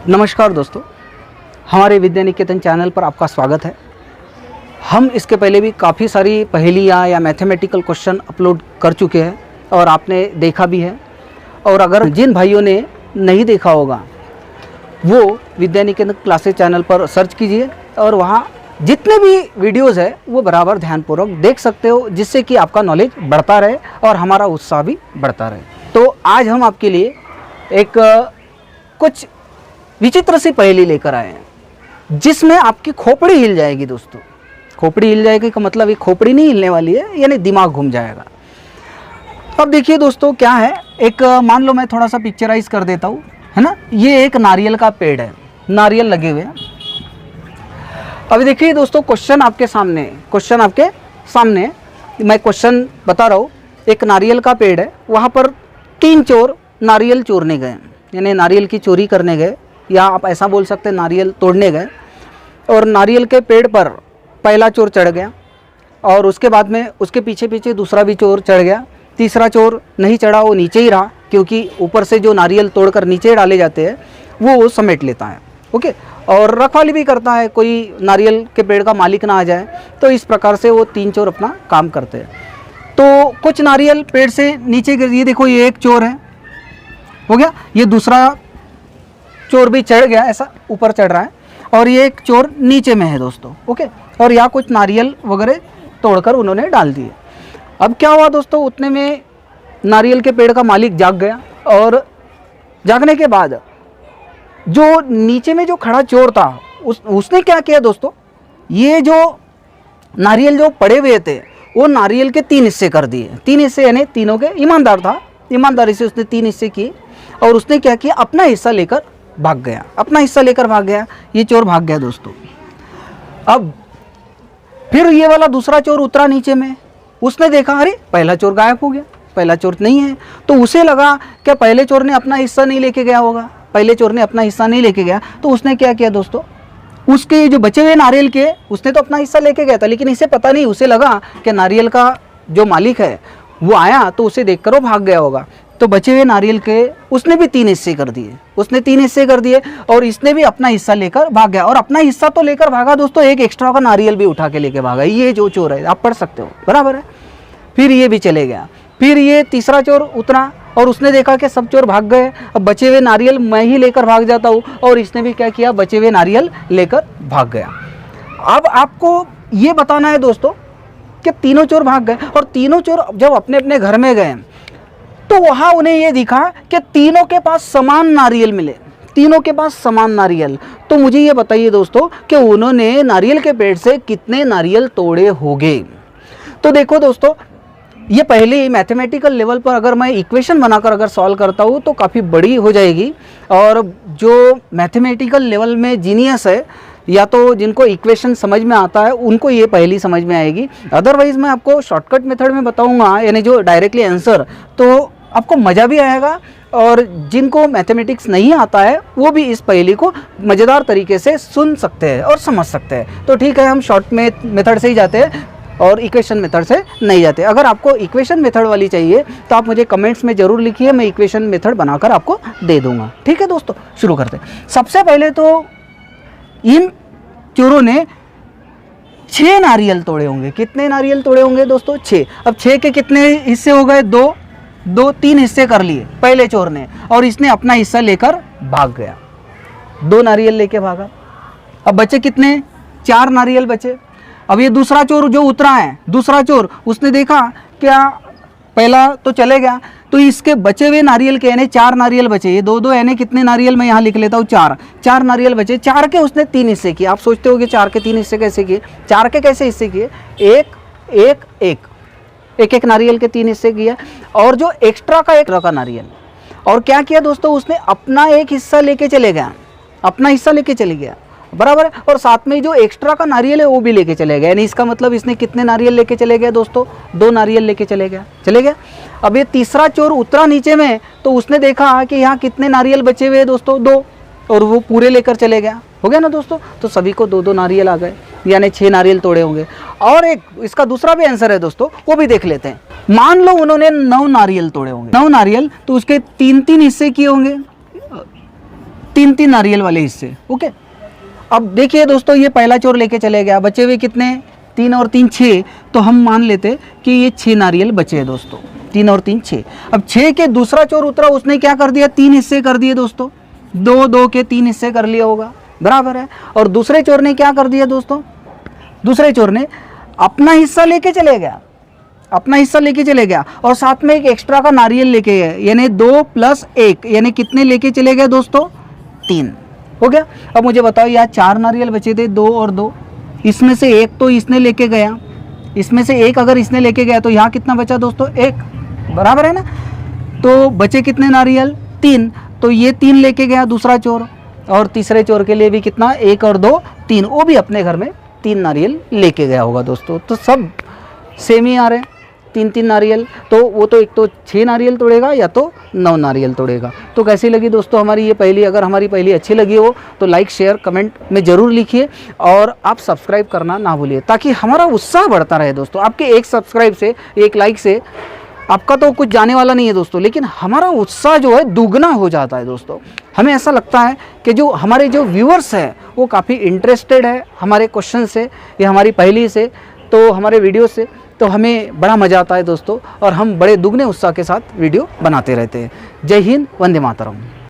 नमस्कार दोस्तों, हमारे विद्या निकेतन चैनल पर आपका स्वागत है। हम इसके पहले भी काफ़ी सारी पहेलियाँ या मैथमेटिकल क्वेश्चन अपलोड कर चुके हैं और आपने देखा भी है। और अगर जिन भाइयों ने नहीं देखा होगा वो विद्या निकेतन क्लासेस चैनल पर सर्च कीजिए और वहाँ जितने भी वीडियोज़ है वो बराबर ध्यानपूर्वक देख सकते हो, जिससे कि आपका नॉलेज बढ़ता रहे और हमारा उत्साह भी बढ़ता रहे। तो आज हम आपके लिए एक कुछ विचित्र सी पहेली लेकर आए हैं जिसमें आपकी खोपड़ी हिल जाएगी। दोस्तों, खोपड़ी हिल जाएगी का मतलब ये खोपड़ी नहीं हिलने वाली है, यानी दिमाग घूम जाएगा। अब देखिए दोस्तों क्या है, एक मान लो मैं थोड़ा सा पिक्चराइज कर देता हूँ, है ना। ये एक नारियल का पेड़ है, नारियल लगे हुए हैं। अभी देखिए दोस्तों, क्वेश्चन आपके सामने मैं क्वेश्चन बता रहा हूँ। एक नारियल का पेड़ है, वहाँ पर 3 चोर नारियल चोरने गए, यानी नारियल की चोरी करने गए, या आप ऐसा बोल सकते हैं नारियल तोड़ने गए। और नारियल के पेड़ पर पहला चोर चढ़ गया और उसके बाद में उसके पीछे पीछे दूसरा भी चोर चढ़ गया। तीसरा चोर नहीं चढ़ा, वो नीचे ही रहा, क्योंकि ऊपर से जो नारियल तोड़कर नीचे डाले जाते हैं वो समेट लेता है। ओके, और रखवाली भी करता है, कोई नारियल के पेड़ का मालिक ना आ जाए। तो इस प्रकार से वो 3 चोर अपना काम करते हैं। तो कुछ नारियल पेड़ से नीचे गिर, ये देखो ये एक चोर है, हो गया। ये दूसरा चोर भी चढ़ गया, ऐसा ऊपर चढ़ रहा है, और ये एक चोर नीचे में है दोस्तों। ओके, और यहाँ कुछ नारियल वगैरह तोड़कर उन्होंने डाल दिए। अब क्या हुआ दोस्तों, उतने में नारियल के पेड़ का मालिक जाग गया, और जागने के बाद जो नीचे में जो खड़ा चोर था उसने क्या किया दोस्तों, ये जो नारियल जो पड़े हुए थे वो नारियल के 3 हिस्से कर दिए। 3 हिस्से यानी तीनों के, ईमानदार था, ईमानदारी से उसने 3 हिस्से किए। और उसने क्या किया, अपना हिस्सा लेकर भाग गया, अपना हिस्सा लेकर भाग गया। ये चोर भाग गया दोस्तों। अब फिर ये वाला दूसरा चोर उतरा नीचे में, उसने देखा अरे पहला चोर गायब हो गया, पहला चोर नहीं है। तो उसे लगा क्या पहले चोर ने अपना हिस्सा नहीं लेके गया होगा, पहले चोर ने अपना हिस्सा नहीं लेके गया। तो उसने क्या किया दोस्तों, उसके जो बचे हुए नारियल के, उसने तो अपना हिस्सा लेके गया था, लेकिन इसे पता नहीं, उसे लगा कि नारियल का जो मालिक है वो आया तो उसे देखकर वो भाग गया होगा। तो बचे हुए नारियल के उसने भी 3 हिस्से कर दिए, उसने 3 हिस्से कर दिए, और इसने भी अपना हिस्सा लेकर भाग गया। और अपना हिस्सा तो लेकर भागा दोस्तों, एक एक्स्ट्रा का नारियल भी उठा के लेके भागा। ये जो चोर है, आप पढ़ सकते हो, बराबर है। फिर ये भी चले गया। फिर ये तीसरा चोर उतरा और उसने देखा कि सब चोर भाग गए, अब बचे हुए नारियल मैं ही लेकर भाग जाता हूँ। और इसने भी क्या किया, बचे हुए नारियल लेकर भाग गया। अब आपको ये बताना है दोस्तों कि तीनों चोर भाग गए, और तीनों चोर जब अपने अपने घर में गए तो वहाँ उन्हें ये दिखा कि तीनों के पास समान नारियल मिले, तीनों के पास समान नारियल। तो मुझे ये बताइए दोस्तों कि उन्होंने नारियल के पेड़ से कितने नारियल तोड़े होंगे। तो देखो दोस्तों, ये पहले मैथमेटिकल लेवल पर अगर मैं इक्वेशन बनाकर अगर सॉल्व करता हूँ तो काफ़ी बड़ी हो जाएगी। और जो मैथमेटिकल लेवल में जीनियस है, या तो जिनको इक्वेशन समझ में आता है, उनको ये पहली समझ में आएगी। अदरवाइज़ मैं आपको शॉर्टकट मेथड में बताऊंगा, यानी जो डायरेक्टली आंसर, तो आपको मज़ा भी आएगा। और जिनको मैथमेटिक्स नहीं आता है वो भी इस पहेली को मज़ेदार तरीके से सुन सकते हैं और समझ सकते हैं। तो ठीक है, हम शॉर्ट मेथड से ही जाते हैं और इक्वेशन मेथड से नहीं जाते। अगर आपको इक्वेशन मेथड वाली चाहिए तो आप मुझे कमेंट्स में ज़रूर लिखिए, मैं इक्वेशन मेथड बनाकर आपको दे दूँगा। ठीक है दोस्तों, शुरू करते हैं। सबसे पहले तो इन चोरों ने 6 नारियल तोड़े होंगे। कितने नारियल तोड़े होंगे दोस्तों? 6। अब 6 के कितने हिस्से हो गए? 3 हिस्से कर लिए पहले चोर ने, और इसने अपना हिस्सा लेकर भाग गया, 2 नारियल लेके भागा। अब बचे कितने? 4 नारियल बचे। अब ये दूसरा चोर जो उतरा है, दूसरा चोर, उसने देखा क्या पहला तो चले गया, तो इसके बचे हुए नारियल के यानी 4 नारियल बचे। ये 2 यानी कितने नारियल, मैं यहाँ लिख लेता हूँ 4 नारियल बचे। 4 के उसने 3 हिस्से किए। आप सोचते हो कि 4 के 3 हिस्से कैसे किए? 4 के कैसे हिस्से किए? एक नारियल के 3 हिस्से किए, और जो एक्स्ट्रा का नारियल। और क्या किया दोस्तों, उसने अपना एक हिस्सा लेके चले गया, अपना हिस्सा लेके चले गया, बराबर है। और साथ में जो एक्स्ट्रा का नारियल है वो भी लेके चले गया, यानी इसका मतलब इसने कितने नारियल लेके चले गए दोस्तों? 2 नारियल लेके चले गया। अब ये तीसरा चोर उतरा नीचे में, तो उसने देखा कि यहाँ कितने नारियल बचे हुए हैं दोस्तों? 2, और वो पूरे लेकर चले गया। हो गया ना दोस्तों? तो सभी को 2 नारियल आ गए, यानी 6 नारियल तोड़े होंगे। और एक इसका दूसरा भी आंसर है दोस्तों, वो भी देख लेते हैं। मान लो उन्होंने 9 नारियल तोड़े होंगे, 9 नारियल, तो उसके 3 हिस्से किए होंगे। 3 नारियल वाले हिस्से। ओके, अब देखिए दोस्तों, ये पहला चोर लेके चले गया, बचे हुए कितने, 3 और 3 6, तो हम मान लेते कि ये 6 नारियल बचे हैं दोस्तों, 3 और 3 6। अब 6 के दूसरा चोर उतरा, उसने क्या कर दिया, 3 हिस्से कर दिए दोस्तों, 2 के 3 हिस्से कर लिया होगा, बराबर है। और दूसरे चोर ने क्या कर दिया दोस्तों, दूसरे चोर ने अपना हिस्सा लेके चले गया, अपना हिस्सा लेके चले गया और साथ में एक एक्स्ट्रा का नारियल लेके गए, यानी 2 + 1, यानी कितने लेके चले गए दोस्तों, 3। हो गया। अब मुझे बताओ, यहाँ 4 नारियल बचे थे, 2 और 2, इसमें से एक तो इसने लेके गया, इसमें से एक अगर इसने लेके गया तो यहाँ कितना बचा दोस्तों, 1, बराबर है ना। तो बचे कितने नारियल, 3, तो ये 3 लेके गया दूसरा चोर, और तीसरे चोर के लिए भी कितना, 1 और 2 3, वो भी अपने घर में 3 नारियल लेके गया होगा दोस्तों। तो सब सेम ही आ रहे हैं, 3 नारियल, तो वो तो एक तो 6 नारियल तोड़ेगा या तो 9 नारियल तोड़ेगा। तो कैसी लगी दोस्तों हमारी ये पहेली? अगर हमारी पहेली अच्छी लगी हो तो लाइक शेयर कमेंट में ज़रूर लिखिए, और आप सब्सक्राइब करना ना भूलिए, ताकि हमारा उत्साह बढ़ता रहे दोस्तों। आपके एक सब्सक्राइब से, एक लाइक से आपका तो कुछ जाने वाला नहीं है दोस्तों, लेकिन हमारा उत्साह जो है दुगना हो जाता है दोस्तों। हमें ऐसा लगता है कि जो हमारे जो व्यूअर्स हैं वो काफ़ी इंटरेस्टेड है हमारे क्वेश्चन से या हमारी पहेली से, तो हमारे वीडियो से, तो हमें बड़ा मज़ा आता है दोस्तों, और हम बड़े दुगने उत्साह के साथ वीडियो बनाते रहते हैं। जय हिंद, वंदे मातरम।